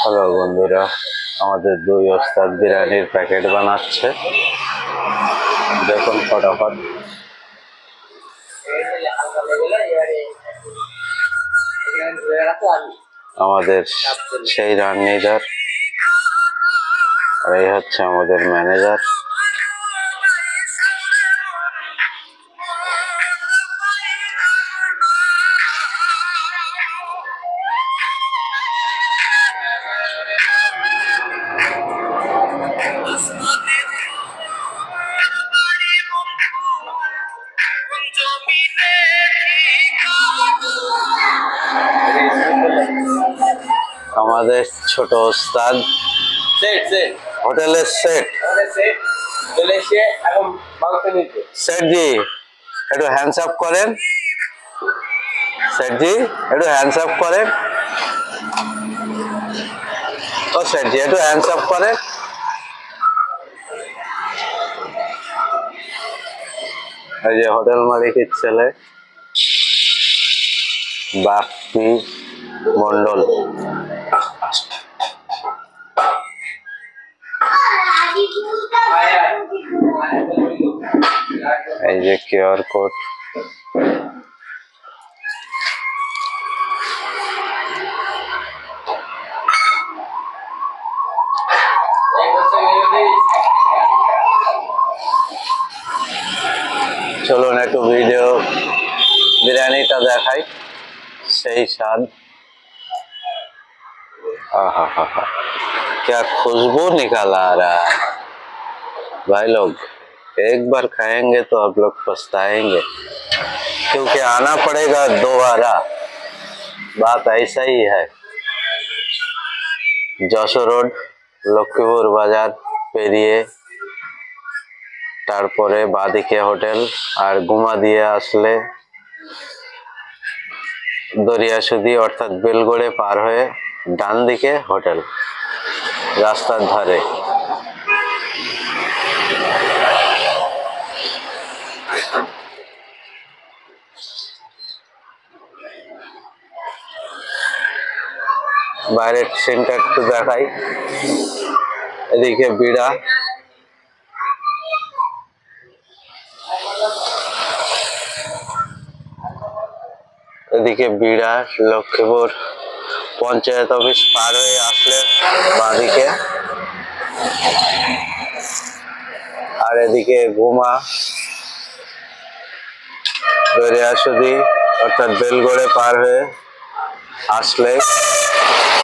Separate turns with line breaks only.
Hello বন্ধুরা, আমাদের দুই ওস্তাদ বিরিয়ানির প্যাকেট বানাচ্ছে। দেখুন ফটাফট। আমাদের সেই রান্নিদার, আর এই হচ্ছে আমাদের ম্যানেজার। আমাদের ছোট ওস্তাদ হোটেলের সেট সেট জি, একটু হ্যান্ডস আপ করেন। সেট জি, একটু হ্যান্ডস আপ করেন। ও সেট জি, একটু হ্যান্ডস আপ করেন। এই যে হোটেল মালিকের ছেলে বাপ্পি মন্ডল। এই যে কিউআর কোড। চলুন একটু ভিডিও বিরিয়ানিটা দেখাই, সেই স্বাদ। क्या खुशबू निकल आ रहा है भाई लोग। एक बार खाएंगे तो आप लोग पछताएंगे, क्योंकि आना पड़ेगा दोबारा। बात ऐसा ही है। যশোর রোড, লক্ষ্মীপুর বাজার পেরিয়ে তারপরে বাদিকে হোটেল, আর গুমা দিয়ে আসলে দরিয়াসুদি অর্থাৎ বেলগড়ে পার হয়ে ডান দিকে হোটেল, রাস্তার ধারে। বাইরের সিনটা একটু দেখাই। এদিকে বিড়া, এদিকে বিড়া লক্ষ্মীপুর পঞ্চায়েত অফিস পার হয়ে আসলে বাঁদিকে, আর এদিকে গুমা দরিয়াসুদি অর্থাৎ বেলগড়ে পার হয়ে আসলে